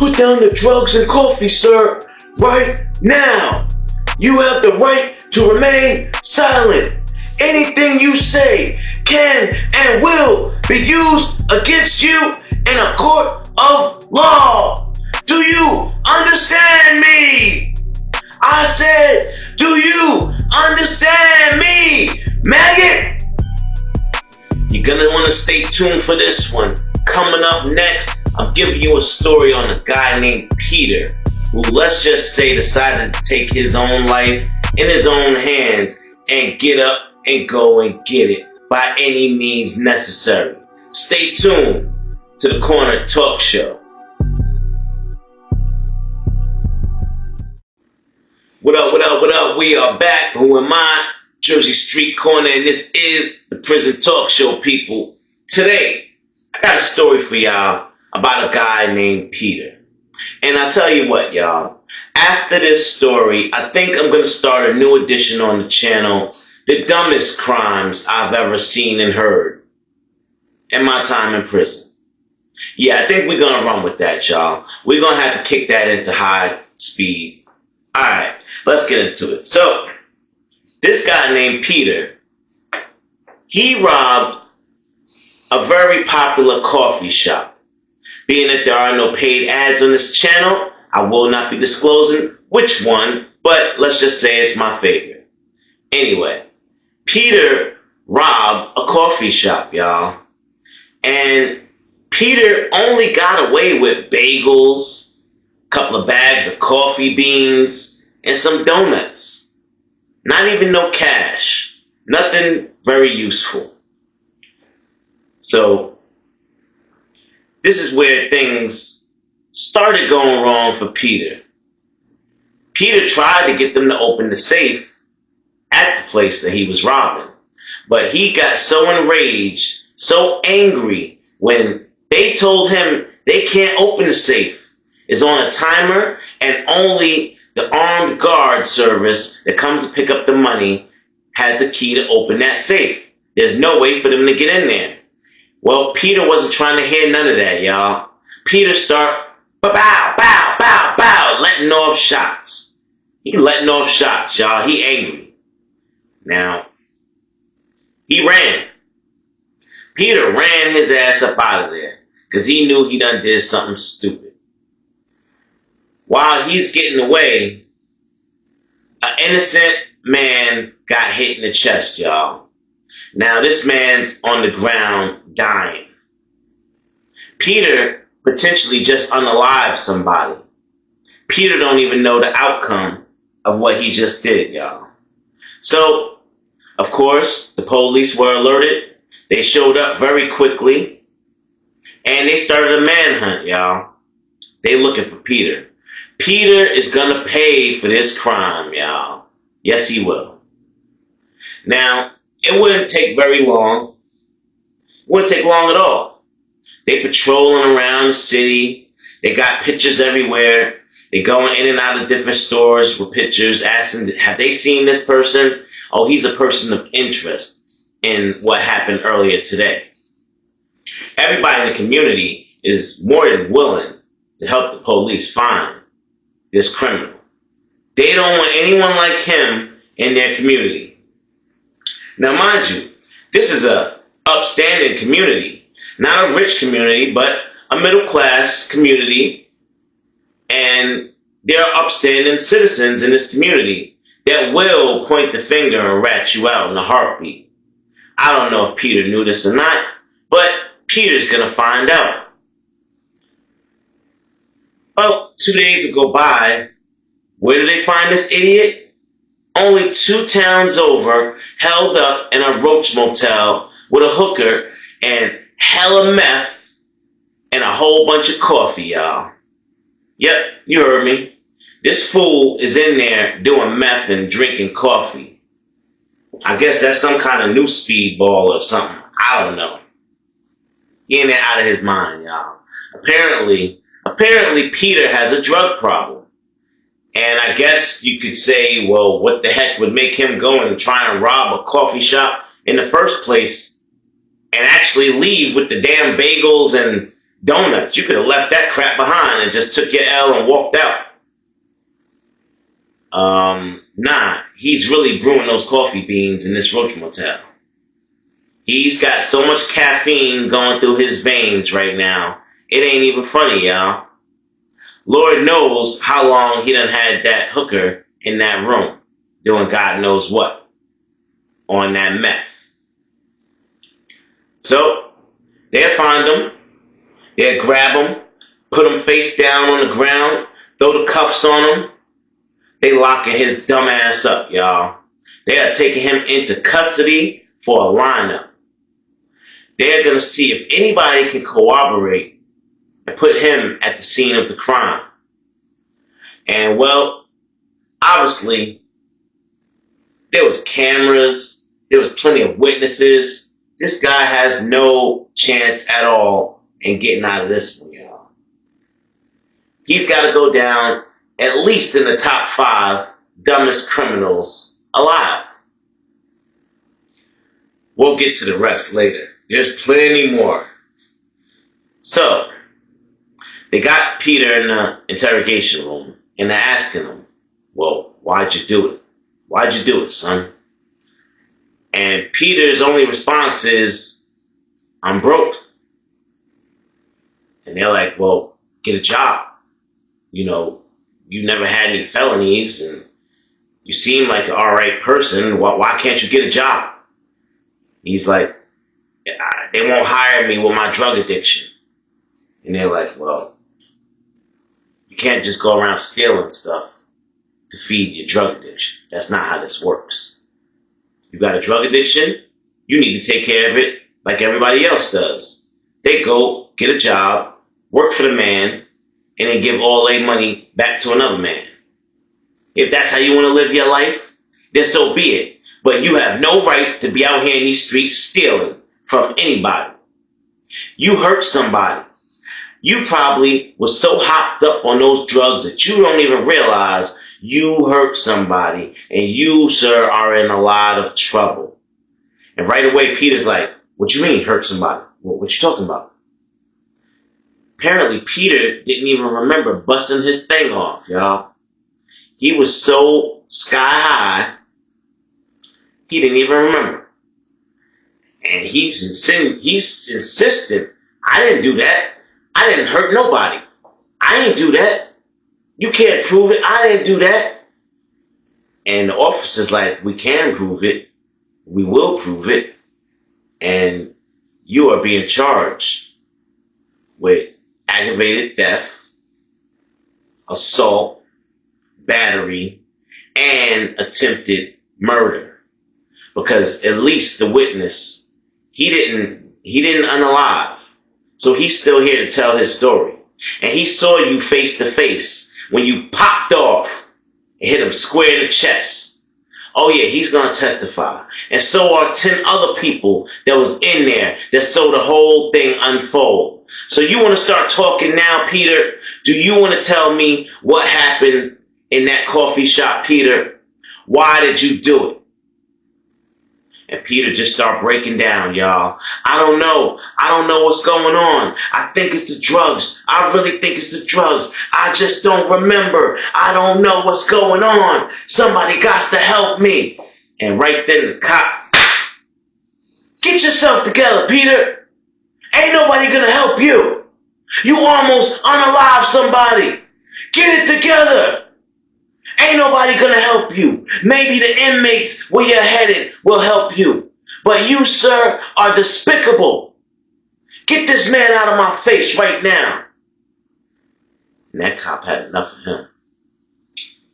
Put down the drugs and coffee, sir, right now. You have the right to remain silent. Anything you say can and will be used against you in a court of law. Do you understand me? I said, do you understand me, maggot? You're gonna want to stay tuned for this one. Coming up next, I'm giving you a story on a guy named Peter, who, let's just say, decided to take his own life in his own hands and get up and go and get it by any means necessary. Stay tuned to the Corner Talk Show. What up, what up, what up? We are back. Who am I? Jersey Street Corner, and this is the Prison Talk Show, people. Today, I got a story for y'all about a guy named Peter. And I'll tell you what, y'all. After this story, I think I'm going to start a new edition on the channel, The Dumbest Crimes I've Ever Seen and Heard in my time in prison. Yeah, I think we're going to run with that, y'all. We're going to have to kick that into high speed. Alright, let's get into it. So, this guy named Peter, he robbed a very popular coffee shop. Being that there are no paid ads on this channel, I will not be disclosing which one, but let's just say it's my favorite. Anyway, Peter robbed a coffee shop, y'all. And Peter only got away with bagels, a couple of bags of coffee beans, and some donuts. Not even no cash. Nothing very useful. So, this is where things started going wrong for Peter. Peter tried to get them to open the safe at the place that he was robbing. But he got so enraged, so angry when they told him they can't open the safe. It's on a timer, and only the armed guard service that comes to pick up the money has the key to open that safe. There's no way for them to get in there. Well, Peter wasn't trying to hear none of that, y'all. Peter started bow, bow, bow, bow, letting off shots. He letting off shots, y'all. He angry. Now, he ran. Peter ran his ass up out of there because he knew he done did something stupid. While he's getting away, an innocent man got hit in the chest, y'all. Now, this man's on the ground dying. Peter potentially just unalived somebody. Peter don't even know the outcome of what he just did, y'all. So, of course, the police were alerted. They showed up very quickly. And they started a manhunt, y'all. They looking for Peter. Peter is gonna pay for this crime, y'all. Yes, he will. Now, it wouldn't take very long. It wouldn't take long at all. They patrolling around the city. They got pictures everywhere. They going in and out of different stores with pictures, asking, have they seen this person? Oh, he's a person of interest in what happened earlier today. Everybody in the community is more than willing to help the police find this criminal. They don't want anyone like him in their community. Now, mind you, this is a upstanding community. Not a rich community, but a middle-class community. And there are upstanding citizens in this community that will point the finger and rat you out in a heartbeat. I don't know if Peter knew this or not, but Peter's going to find out. Well, 2 days will go by. Where do they find this idiot? Only 2 towns over, held up in a roach motel with a hooker and hella meth and a whole bunch of coffee, y'all. Yep, you heard me. This fool is in there doing meth and drinking coffee. I guess that's some kind of new speedball or something. I don't know. He in there out of his mind, y'all. Apparently Peter has a drug problem. And I guess you could say, well, what the heck would make him go and try and rob a coffee shop in the first place and actually leave with the damn bagels and Donuts. You could have left that crap behind and just took your L and walked out. Nah, he's really brewing those coffee beans in this Roach Motel. He's got so much caffeine going through his veins right now. It ain't even funny, y'all. Lord knows how long he done had that hooker in that room doing God knows what on that meth. So, they'll find him, they'll grab him, put him face down on the ground, throw the cuffs on him. They locking his dumb ass up, y'all. They are taking him into custody for a lineup. They're going to see if anybody can corroborate and put him at the scene of the crime. And, well, obviously, there was cameras. There was plenty of witnesses. This guy has no chance at all in getting out of this one, y'all. He's got to go down at least in the top 5 dumbest criminals alive. We'll get to the rest later. There's plenty more. So, they got Peter in the interrogation room, and they're asking him, well, why'd you do it? Why'd you do it, son? And Peter's only response is, I'm broke. And they're like, well, get a job. You know, you never had any felonies, and you seem like an alright person. Why can't you get a job? He's like, they won't hire me with my drug addiction. And they're like, well, you can't just go around stealing stuff to feed your drug addiction. That's not how this works. You got a drug addiction, you need to take care of it like everybody else does. They go, get a job, work for the man, and then give all their money back to another man. If that's how you want to live your life, then so be it. But you have no right to be out here in these streets stealing from anybody. You hurt somebody. You probably was so hopped up on those drugs that you don't even realize you hurt somebody, and you, sir, are in a lot of trouble. And right away, Peter's like, what you mean, hurt somebody? What you talking about? Apparently, Peter didn't even remember busting his thing off, y'all. He was so sky high, he didn't even remember. And he's insistent, I didn't do that. I didn't hurt nobody. I ain't do that. You can't prove it. I didn't do that. And the officer's like, we can prove it. We will prove it. And you are being charged with aggravated theft, assault, battery, and attempted murder. Because at least the witness, he didn't unalive. So he's still here to tell his story. And he saw you face to face when you popped off and hit him square in the chest. Oh yeah, he's going to testify. And so are 10 other people that was in there that saw the whole thing unfold. So you want to start talking now, Peter? Do you want to tell me what happened in that coffee shop, Peter? Why did you do it? And Peter just started breaking down, y'all. I don't know. I don't know what's going on. I think it's the drugs. I really think it's the drugs. I just don't remember. I don't know what's going on. Somebody got to help me. And right then the cop, get yourself together, Peter. Ain't nobody gonna help you. You almost unalive somebody. Get it together. Ain't nobody gonna help you. Maybe the inmates where you're headed will help you. But you, sir, are despicable. Get this man out of my face right now. And that cop had enough of him.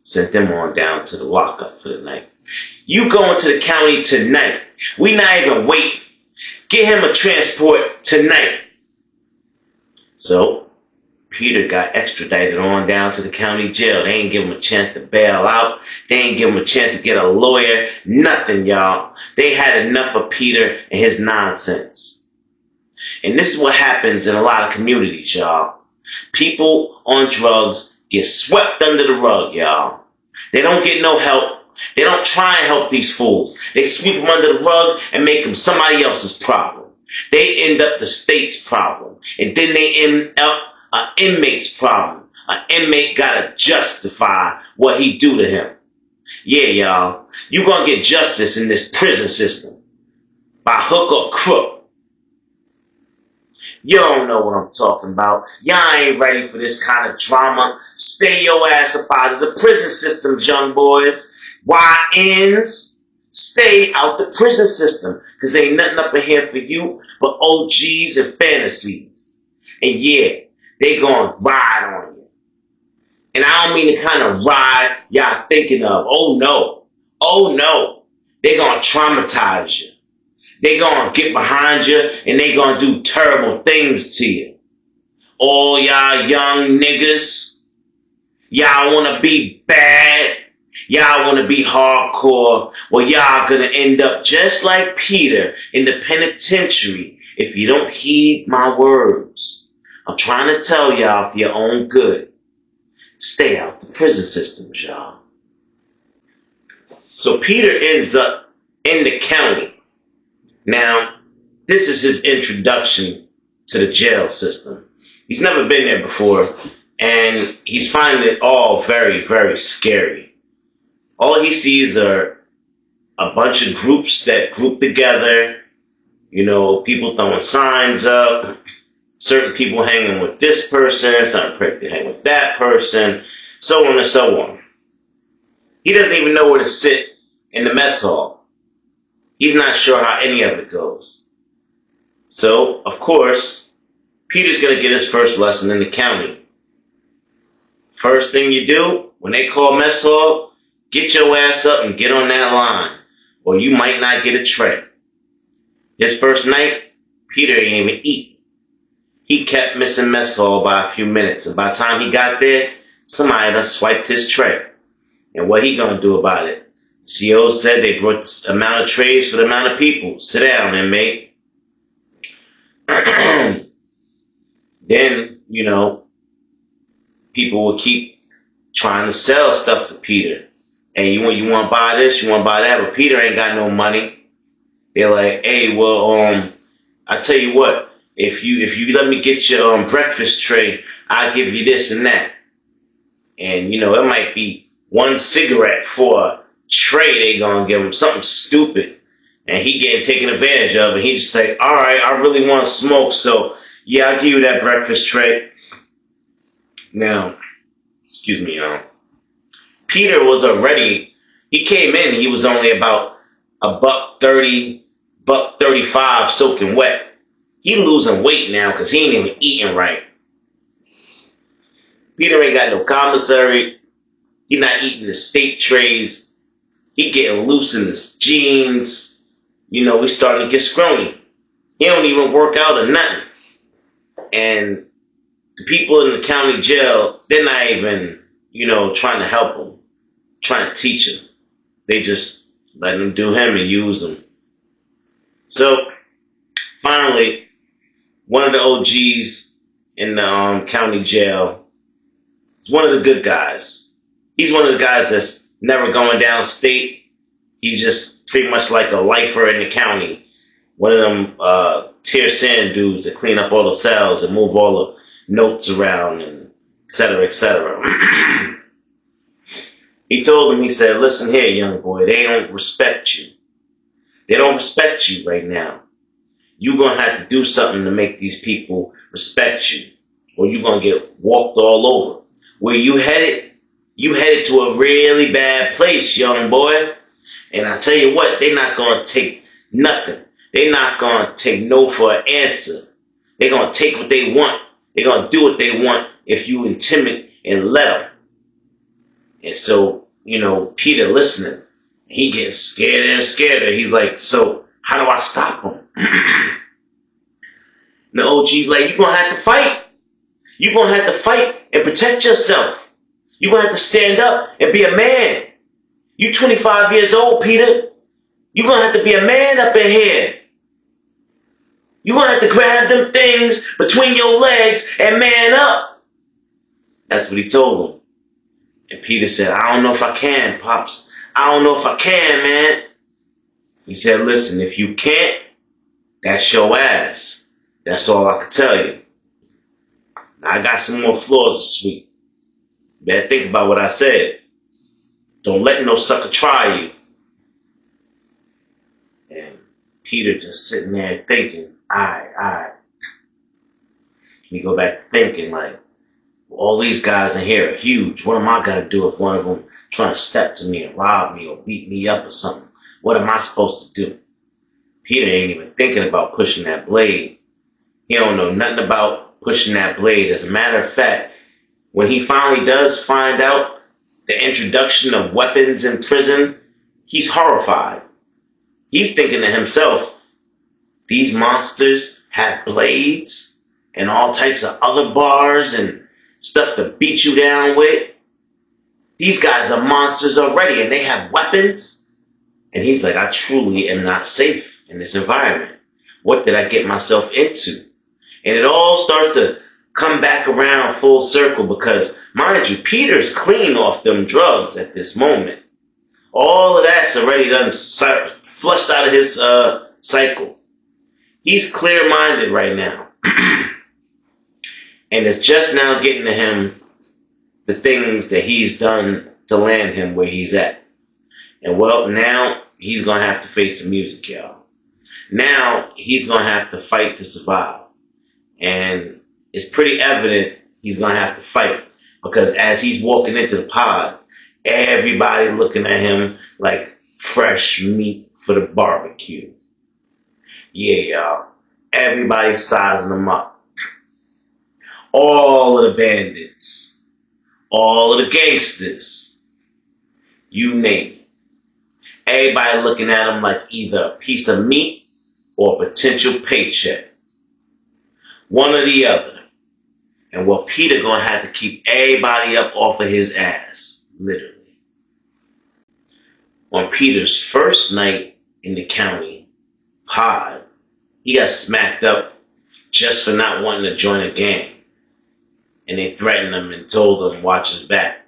Sent them on down to the lockup for the night. You going to the county tonight. We not even waiting. Get him a transport tonight. So, Peter got extradited on down to the county jail. They ain't give him a chance to bail out. They ain't give him a chance to get a lawyer. Nothing, y'all. They had enough of Peter and his nonsense. And this is what happens in a lot of communities, y'all. People on drugs get swept under the rug, y'all. They don't get no help. They don't try and help these fools. They sweep them under the rug and make them somebody else's problem. They end up the state's problem. And then they end up an inmate's problem. An inmate gotta justify what he do to him. Yeah, y'all. You gonna get justice in this prison system. By hook or crook. You don't know what I'm talking about. Y'all ain't ready for this kind of drama. Stay your ass up out of the prison systems, young boys. YNs, stay out the prison system. Because ain't nothing up in here for you but OGs and fantasies. And yeah, they gonna ride on you. And I don't mean the kind of ride y'all thinking of. Oh no. Oh no. They gonna traumatize you. They gonna get behind you and they gonna do terrible things to you. All y'all young niggas, y'all wanna be bad, y'all wanna be hardcore, well y'all gonna end up just like Peter in the penitentiary if you don't heed my words. I'm trying to tell y'all for your own good. Stay out the prison systems, y'all. So Peter ends up in the county. Now, this is his introduction to the jail system. He's never been there before, and he's finding it all very, very scary. All he sees are a bunch of groups that group together, you know, people throwing signs up, certain people hanging with this person, certain people hanging with that person, so on and so on. He doesn't even know where to sit in the mess hall. He's not sure how any of it goes. So, of course, Peter's going to get his first lesson in the county. First thing you do, when they call mess hall, get your ass up and get on that line, or you might not get a tray. His first night, Peter ain't even eat. He kept missing mess hall by a few minutes, and by the time he got there, somebody done swiped his tray. And what he gonna do about it? CO said they brought the amount of trays for the amount of people. Sit down, inmate. Then, you know, people will keep trying to sell stuff to Peter. Hey, you want to buy this? You want to buy that? But Peter ain't got no money. They're like, hey, well, I tell you what. If you let me get your breakfast tray, I'll give you this and that. And, you know, it might be one cigarette for a tray they gonna give him, something stupid. And he getting taken advantage of, and he just like, all right, I really want to smoke, so yeah, I'll give you that breakfast tray. Now, excuse me, y'all. Peter was already, he came in, he was only about $1.30, $1.35 soaking wet. He losing weight now because he ain't even eating right. Peter ain't got no commissary. He not eating the steak trays. He getting loose in his jeans. You know, we starting to get scrawny. He don't even work out or nothing. And the people in the county jail, they're not even, you know, trying to help him, trying to teach him. They just let him do him and use him. So, finally, one of the OGs in the county jail is one of the good guys. He's one of the guys that's never going downstate. He's just pretty much like a lifer in the county. One of them tear sand dudes that clean up all the cells and move all the notes around and et cetera, et cetera. He told him, he said, listen here, young boy, they don't respect you. They don't respect you right now. You're going to have to do something to make these people respect you, or you're going to get walked all over. Where you headed? You headed to a really bad place, young boy. And I tell you what, they're not going to take nothing. They're not going to take no for an answer. They're going to take what they want. They're going to do what they want if you intimidate and let them. And so, you know, Peter listening, he gets scared and scared. He's like, so how do I stop them? The OG's like, you're going to have to fight. You're going to have to fight and protect yourself. You're going to have to stand up and be a man. You're 25 years old, Peter. You're going to have to be a man up in here. You're going to have to grab them things between your legs and man up. That's what he told him. And Peter said, I don't know if I can, Pops. I don't know if I can, man. He said, listen, if you can't, That's your ass. That's all I can tell you. Now, I got some more floors to sweep. Better think about what I said. Don't let no sucker try you. And Peter just sitting there thinking, alright. You go back to thinking like, all these guys in here are huge. What am I going to do if one of them trying to step to me and rob me or beat me up or something? What am I supposed to do? Peter ain't even thinking about pushing that blade. He don't know nothing about pushing that blade. As a matter of fact, when he finally does find out the introduction of weapons in prison, he's horrified. He's thinking to himself, these monsters have blades and all types of other bars and stuff to beat you down with. These guys are monsters already and they have weapons. And he's like, I truly am not safe in this environment. What did I get myself into? And it all starts to come back around full circle because, mind you, Peter's clean off them drugs at this moment. All of that's already done flushed out of his cycle. He's clear-minded right now. And it's just now getting to him the things that he's done to land him where he's at. And well, now he's going to have to face the music, y'all. Now he's going to have to fight to survive. And it's pretty evident he's going to have to fight. Because as he's walking into the pod, everybody looking at him like fresh meat for the barbecue. Yeah, y'all. Everybody's sizing him up. All of the bandits. All of the gangsters. You name it. Everybody looking at him like either a piece of meat or a potential paycheck. One or the other. And well, Peter gonna have to keep everybody up off of his ass. Literally. On Peter's first night in the county pod, he got smacked up just for not wanting to join a gang. And they threatened him and told him, watch his back.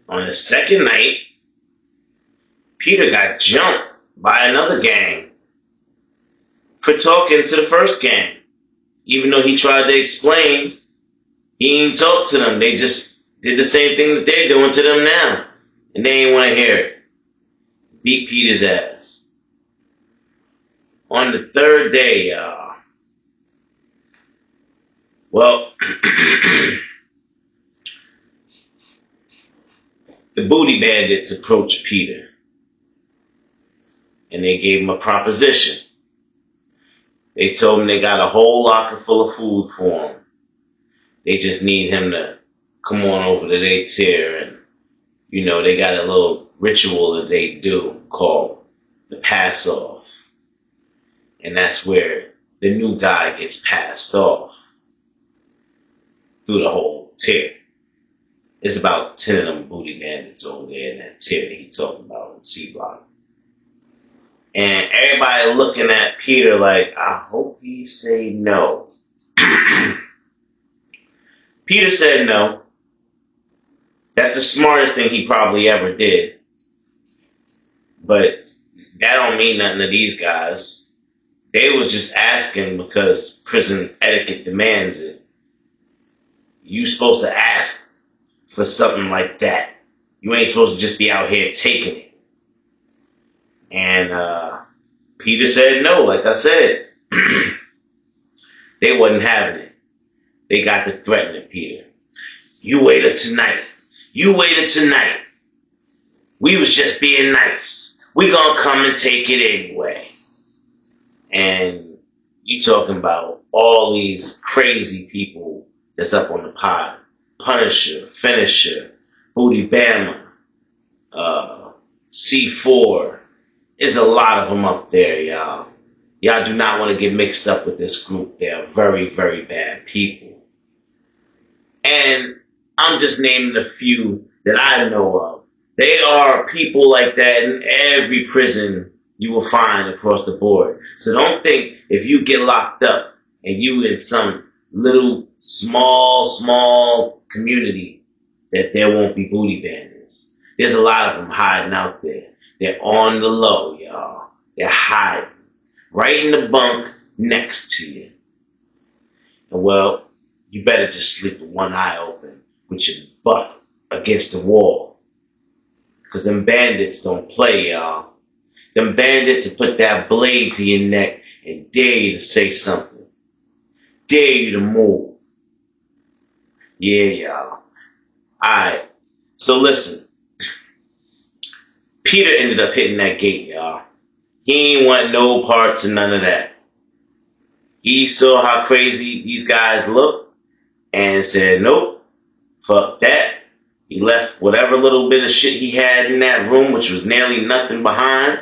On the second night, Peter got jumped by another gang for talking to the first gang. Even though he tried to explain, he ain't talk to them. They just did the same thing that they're doing to them now. And they ain't want to hear it. Beat Peter's ass. On the third day, well, the booty bandits approached Peter. And they gave him a proposition. They told him they got a whole locker full of food for him. They just need him to come on over to their tier. And, you know, they got a little ritual that they do called the pass off. And that's where the new guy gets passed off through the whole tier. It's about 10 of them booty bandits over there in that tier that he talking about in C Block. And everybody looking at Peter like, I hope he say no. Peter said no. That's the smartest thing he probably ever did. But that don't mean nothing to these guys. They was just asking because prison etiquette demands it. You supposed to ask for something like that. You ain't supposed to just be out here taking it. And Peter said no, like I said. They wasn't having it. They got to threatening Peter. You waited tonight. You waited tonight. We was just being nice. We gonna come and take it anyway. And you talking about all these crazy people that's up on the pod. Punisher, Finisher, Booty Bama, C4. There's a lot of them up there, y'all. Y'all do not want to get mixed up with this group. They are very, very bad people. And I'm just naming a few that I know of. There are people like that in every prison you will find across the board. So don't think if you get locked up and you in some little small community that there won't be booty bandits. There's a lot of them hiding out there. They're on the low, y'all. They're hiding. right in the bunk next to you. And well, you better just sleep with one eye open with your butt against the wall. Because them bandits don't play, y'all. Them bandits will put that blade to your neck and dare you to say something. Dare you to move. Yeah, y'all. Alright, so listen. Peter ended up hitting that gate, y'all. He ain't want no part to none of that. He saw how crazy these guys look and said, nope, fuck that. He left whatever little bit of shit he had in that room, which was nearly nothing behind,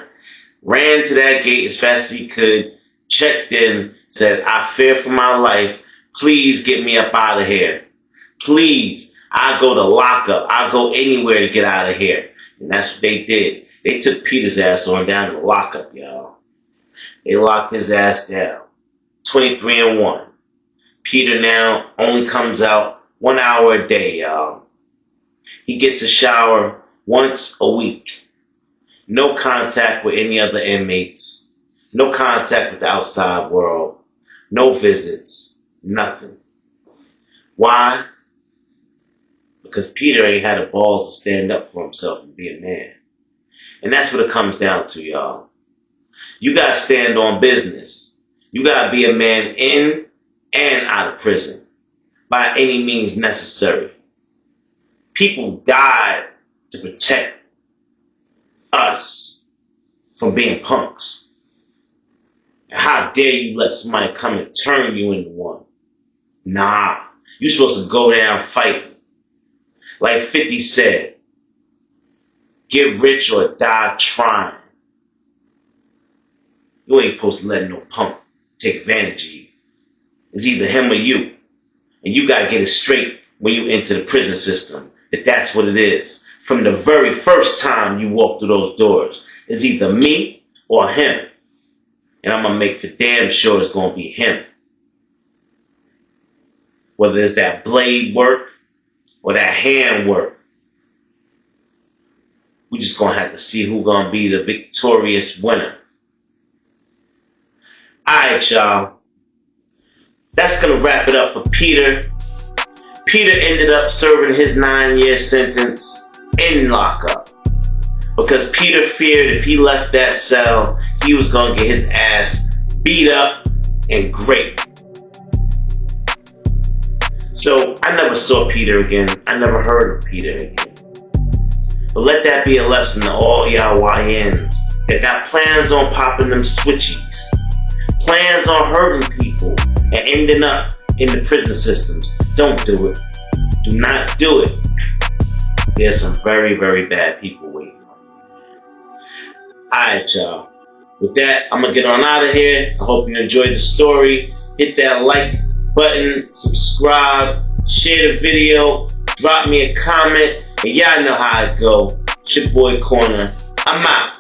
ran to that gate as fast as he could, checked in, said, I fear for my life. Please get me up out of here. Please, I'll go to lockup. I'll go anywhere to get out of here. And that's what they did. They took Peter's ass on down to lockup, y'all. They locked his ass down. 23-1. Peter now only comes out 1 hour a day, y'all. He gets a shower once a week. No contact with any other inmates. No contact with the outside world. No visits. Nothing. Why? Because Peter ain't had the balls to stand up for himself and be a man. And that's what it comes down to, y'all. You gotta stand on business. You gotta be a man in and out of prison by any means necessary. People died to protect us from being punks. And how dare you let somebody come and turn you into one? Nah, you're supposed to go down fighting. Like 50 said, get rich or die trying. You ain't supposed to let no punk take advantage of you. It's either him or you. And you gotta get it straight when you enter the prison system. That's what it is. From the very first time you walk through those doors, it's either me or him. And I'm going to make for damn sure it's going to be him. Whether it's that blade work or that hand work. We just going to have to see who's going to be the victorious winner. Alright, y'all. That's going to wrap it up for Peter. Peter ended up serving his 9-year sentence in lockup because Peter feared if he left that cell, he was going to get his ass beat up and raped. So I never saw Peter again. I never heard of Peter again. But let that be a lesson to all y'all YNs that got plans on popping them switchies, plans on hurting people and ending up in the prison systems. Don't do it. Do not do it. There's some very, very bad people waiting on you. Alright, y'all. With that, I'm going to get on out of here. I hope you enjoyed the story. Hit that like button, subscribe, share the video, drop me a comment, and y'all know how it go. It's your boy Corner. I'm out.